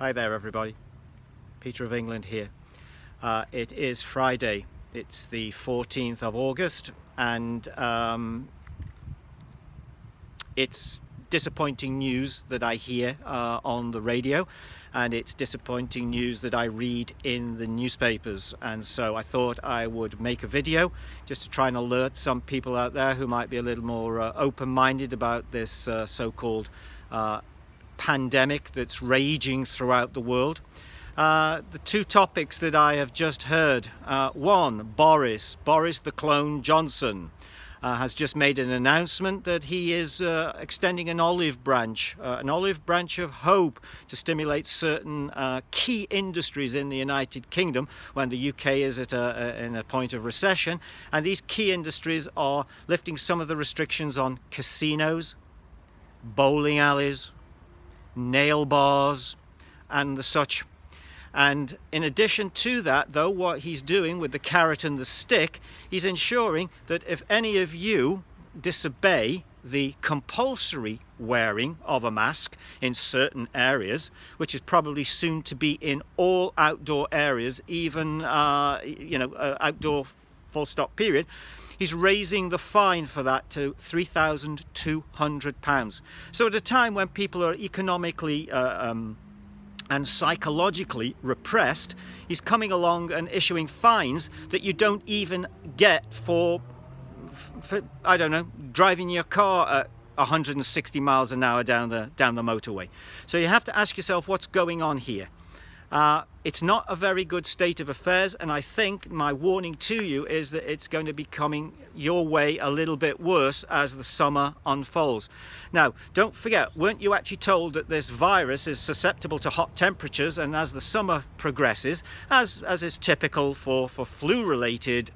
Hi there everybody, Peter of England here. It is Friday, it's the 14th of August, and it's disappointing news that I hear on the radio, and it's disappointing news that I read in the newspapers, and so I thought I would make a video just to try and alert some people out there who might be a little more open-minded about this so-called pandemic that's raging throughout the world. The two topics that I have just heard. One, Boris the clone Johnson has just made an announcement that he is extending an olive branch of hope to stimulate certain key industries in the United Kingdom when the UK is at in a point of recession, and these key industries are lifting some of the restrictions on casinos, bowling alleys, nail bars and the such. And in addition to that, though, what he's doing with the carrot and the stick, he's ensuring that if any of you disobey the compulsory wearing of a mask in certain areas, which is probably soon to be in all outdoor areas, even outdoor full stop period, he's raising the fine for that to £3,200. So at a time when people are economically and psychologically repressed, he's coming along and issuing fines that you don't even get for I don't know, driving your car at 160 miles an hour down the motorway. So you have to ask yourself what's going on here. It's not a very good state of affairs, and I think my warning to you is that it's going to be coming your way a little bit worse as the summer unfolds. Now, don't forget, weren't you actually told that this virus is susceptible to hot temperatures, and as the summer progresses, as is typical for flu-related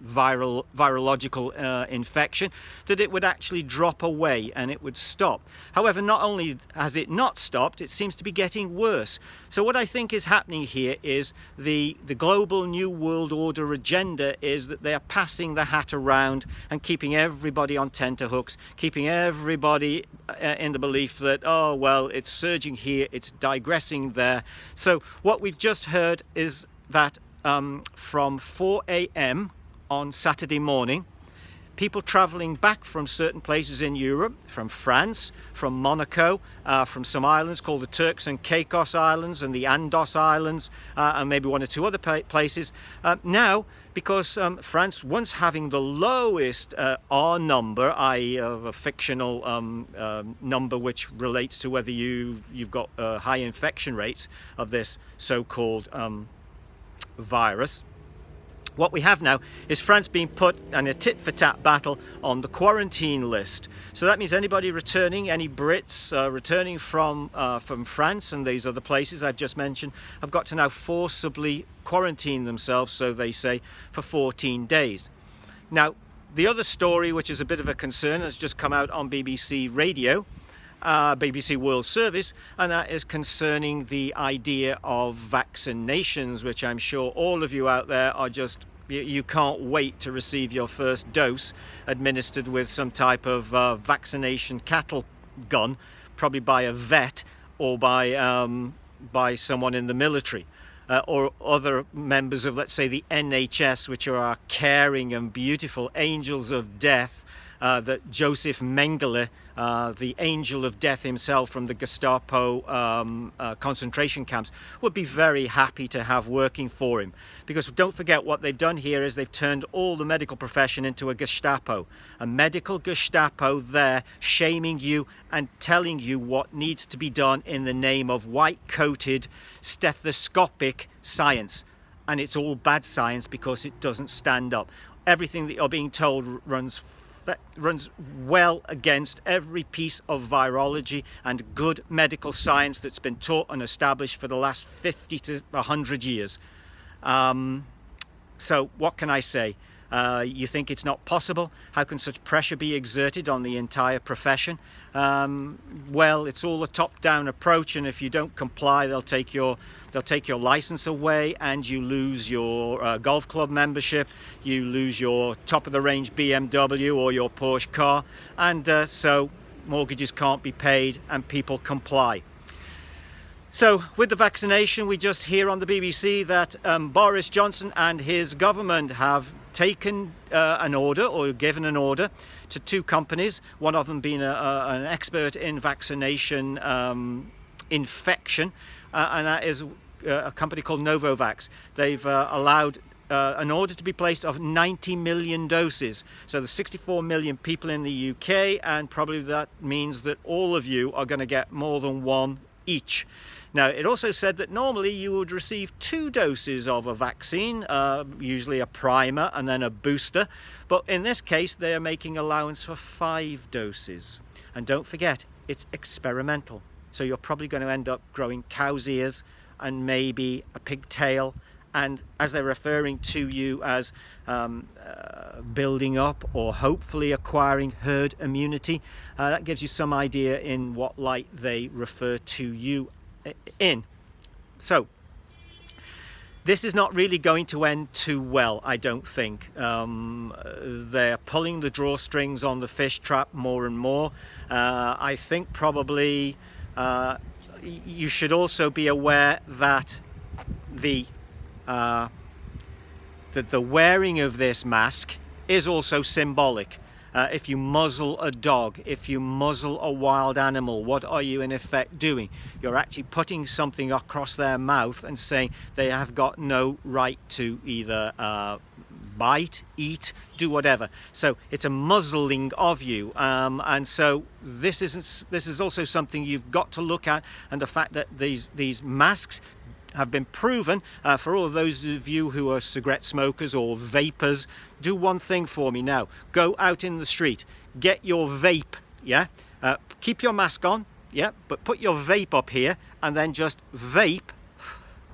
virological infection, that it would actually drop away and it would stop. However, not only has it not stopped, it seems to be getting worse. So what I think is happening here is the global new world order agenda is that they are passing the hat around and keeping everybody on tenterhooks, keeping everybody in the belief that, oh well, it's surging here, it's digressing there. So what we've just heard is that from 4 a.m. on Saturday morning, people travelling back from certain places in Europe, from France, from Monaco, from some islands called the Turks and Caicos Islands and the Andos Islands, and maybe one or two other places. Now, because France, once having the lowest R number, i.e. a fictional number which relates to whether you've got high infection rates of this so-called virus, what we have now is France being put in a tit-for-tat battle on the quarantine list. So that means anybody returning, any Brits returning from France and these other places I've just mentioned, have got to now forcibly quarantine themselves, so they say, for 14 days. Now, the other story, which is a bit of a concern, has just come out on BBC Radio, BBC World Service, and that is concerning the idea of vaccinations, which I'm sure all of you out there are just, you can't wait to receive your first dose administered with some type of vaccination cattle gun, probably by a vet or by someone in the military. Or other members of, let's say, the NHS, which are our caring and beautiful angels of death, that Joseph Mengele, the angel of death himself from the Gestapo concentration camps, would be very happy to have working for him. Because don't forget, what they've done here is they've turned all the medical profession into a Gestapo. A medical Gestapo there shaming you and telling you what needs to be done in the name of white-coated stethoscopic science. And it's all bad science because it doesn't stand up. Everything that you're being told runs well against every piece of virology and good medical science that's been taught and established for the last 50 to 100 years. So what can I say? You think it's not possible? How can such pressure be exerted on the entire profession? Well, it's all a top-down approach, and if you don't comply, they'll take your license away, and you lose your golf club membership, you lose your top-of-the-range BMW or your Porsche car, and so mortgages can't be paid and people comply. So with the vaccination, we just hear on the BBC that Boris Johnson and his government have taken an order, or given an order, to 2 companies, one of them being an expert in vaccination infection, and that is a company called Novavax. They've allowed an order to be placed of 90 million doses. So there's 64 million people in the UK, and probably that means that all of you are going to get more than one each. Now, it also said that normally you would receive 2 doses of a vaccine, usually a primer and then a booster, but in this case they are making allowance for 5 doses. And don't forget, it's experimental, so you're probably going to end up growing cow's ears and maybe a pigtail, and as they're referring to you as building up or hopefully acquiring herd immunity, that gives you some idea in what light they refer to you in. So this is not really going to end too well, I don't think. They're pulling the drawstrings on the fish trap more and more. I think probably you should also be aware that the wearing of this mask is also symbolic. If you muzzle a dog, if you muzzle a wild animal, what are you in effect doing? You're actually putting something across their mouth and saying they have got no right to either bite, eat, do whatever. So it's a muzzling of you, and so this is also something you've got to look at, and the fact that these masks have been proven. For all of those of you who are cigarette smokers or vapors, do one thing for me now. Go out in the street, get your vape, yeah? Keep your mask on, yeah? But put your vape up here and then just vape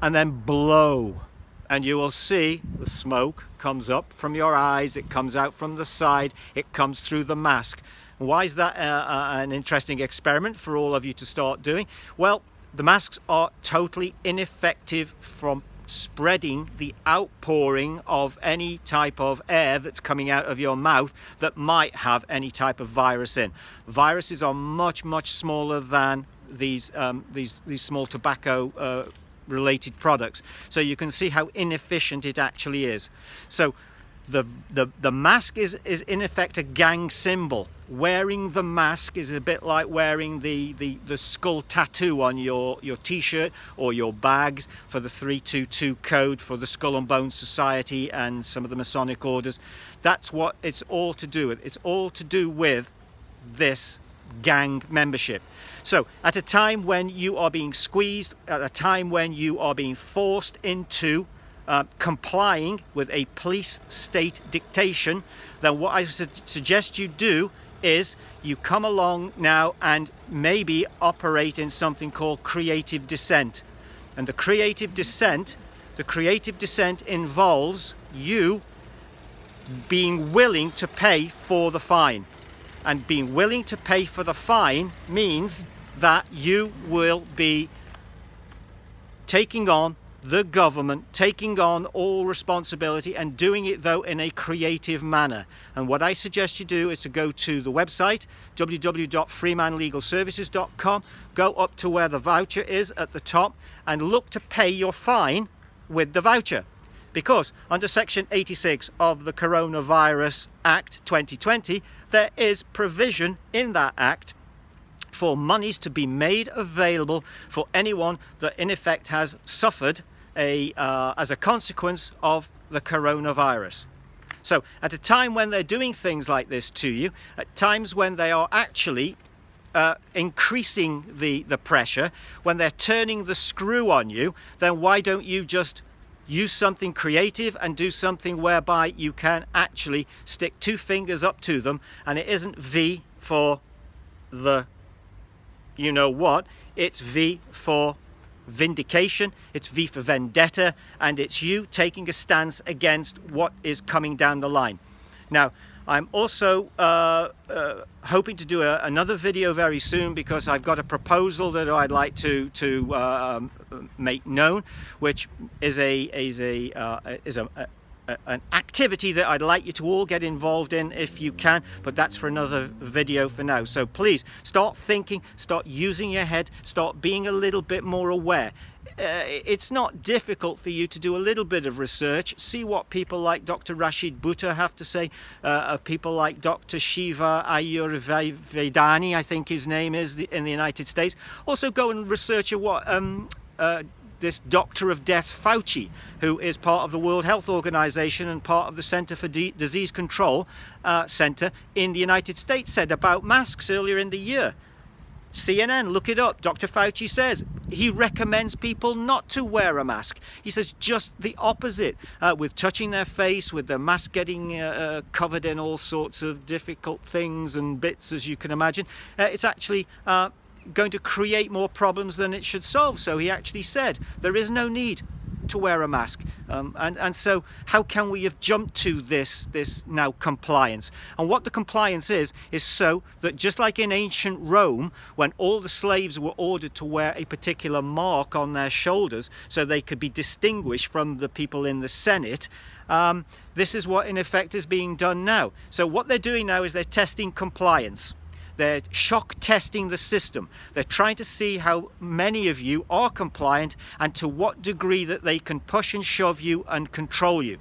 and then blow. And you will see the smoke comes up from your eyes, it comes out from the side, it comes through the mask. Why is that an interesting experiment for all of you to start doing? Well, the masks are totally ineffective from spreading the outpouring of any type of air that's coming out of your mouth that might have any type of virus in. Viruses are much, much smaller than these small tobacco related products. So you can see how inefficient it actually is. So the mask is in effect a gang symbol. Wearing the mask is a bit like wearing the skull tattoo on your t-shirt or your bags for the 322 code for the Skull and Bones Society and some of the Masonic orders. That's what it's all to do with. It's all to do with this gang membership. So at a time when you are being squeezed, at a time when you are being forced into complying with a police state dictation, then what I suggest you do is you come along now and maybe operate in something called creative dissent. And the creative dissent involves you being willing to pay for the fine. And being willing to pay for the fine means that you will be taking on the government, taking on all responsibility, and doing it though in a creative manner. And what I suggest you do is to go to the website www.freemanlegalservices.com, go up to where the voucher is at the top and look to pay your fine with the voucher. Because under Section 86 of the Coronavirus Act 2020, there is provision in that act for monies to be made available for anyone that in effect has suffered as a consequence of the coronavirus. So at a time when they're doing things like this to you, at times when they are actually increasing the pressure, when they're turning the screw on you, then why don't you just use something creative and do something whereby you can actually stick 2 fingers up to them, and it isn't V for the you know what, it's V for vindication, it's V for vendetta, and it's you taking a stance against what is coming down the line. Now, I'm also hoping to do another video very soon, because I've got a proposal that I'd like to an activity that I'd like you to all get involved in if you can, but that's for another video for now. So please start thinking, start using your head, start being a little bit more aware. It's not difficult for you to do a little bit of research, see what people like Dr. Rashid Butta have to say, people like Dr. Shiva Ayurvedani, I think his name is, in the United States. Also go and research what this Doctor of Death Fauci, who is part of the World Health Organization and part of the Center for Disease Control Center in the United States, said about masks earlier in the year. CNN, look it up. Dr. Fauci says he recommends people not to wear a mask. He says just the opposite, with touching their face, with the mask getting covered in all sorts of difficult things and bits, as you can imagine. It's actually going to create more problems than it should solve. So he actually said there is no need to wear a mask, and so how can we have jumped to this now compliance? And what the compliance is so that, just like in ancient Rome, when all the slaves were ordered to wear a particular mark on their shoulders so they could be distinguished from the people in the Senate, this is what in effect is being done now. So what they're doing now is they're testing compliance. They're shock testing the system. They're trying to see how many of you are compliant and to what degree that they can push and shove you and control you.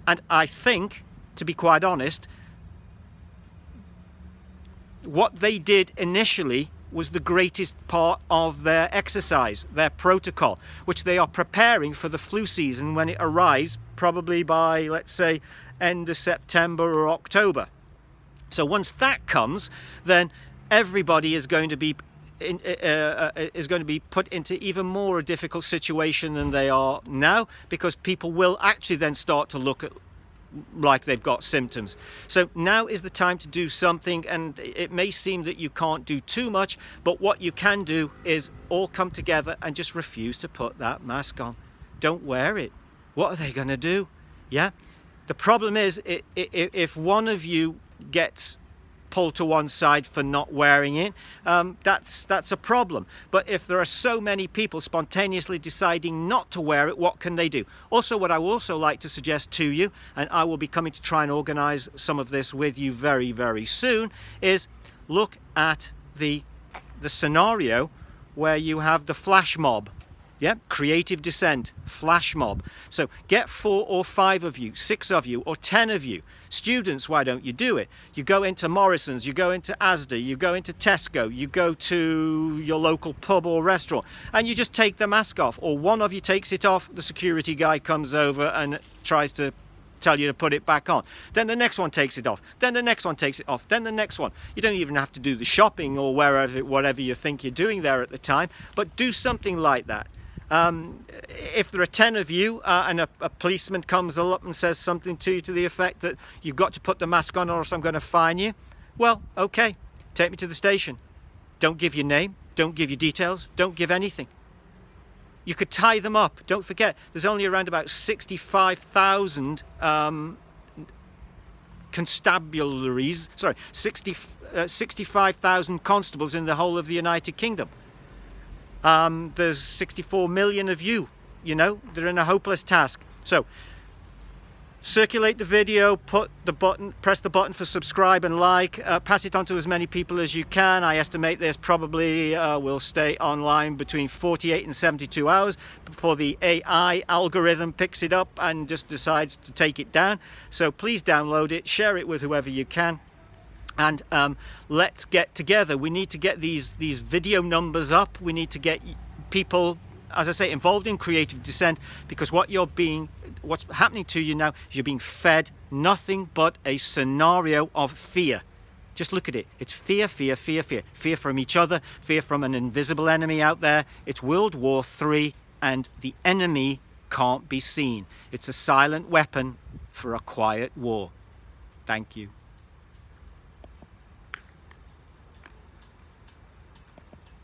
And I think, to be quite honest, what they did initially was the greatest part of their exercise, their protocol, which they are preparing for the flu season when it arrives, probably by, let's say, end of September or October. So once that comes, then everybody is going to be put into even more a difficult situation than they are now, because people will actually then start to look at like they've got symptoms. So now is the time to do something, and it may seem that you can't do too much, but what you can do is all come together and just refuse to put that mask on. Don't wear it. What are they going to do? Yeah. The problem is, if one of you gets pulled to one side for not wearing it, that's a problem. But if there are so many people spontaneously deciding not to wear it, what can they do? Also, what I would also like to suggest to you, and I will be coming to try and organize some of this with you very, very soon, is look at the scenario where you have the flash mob. Yeah, creative dissent, flash mob. So get 4 or 5 of you, 6 of you, or 10 of you. Students, why don't you do it? You go into Morrison's, you go into Asda, you go into Tesco, you go to your local pub or restaurant, and you just take the mask off. Or one of you takes it off, the security guy comes over and tries to tell you to put it back on. Then the next one takes it off. Then the next one takes it off. Then the next one. You don't even have to do the shopping or whatever you think you're doing there at the time, but do something like that. If there are 10 of you and a policeman comes up and says something to you to the effect that you've got to put the mask on or else I'm going to fine you, well, okay, take me to the station. Don't give your name, don't give your details, don't give anything. You could tie them up. Don't forget, there's only around about 65,000 constabularies, 65,000 constables in the whole of the United Kingdom. There's 64 million of you, they're in a hopeless task. So circulate the video, press the button for subscribe and like, pass it on to as many people as you can. I estimate this probably will stay online between 48 and 72 hours before the AI algorithm picks it up and just decides to take it down. So please download it, share it with whoever you can. And let's get together. We need to get these video numbers up. We need to get people, as I say, involved in creative dissent, because what's happening to you now is you're being fed nothing but a scenario of fear. Just look at it. It's fear, fear, fear, fear. Fear from each other, fear from an invisible enemy out there. It's World War III, and the enemy can't be seen. It's a silent weapon for a quiet war. Thank you.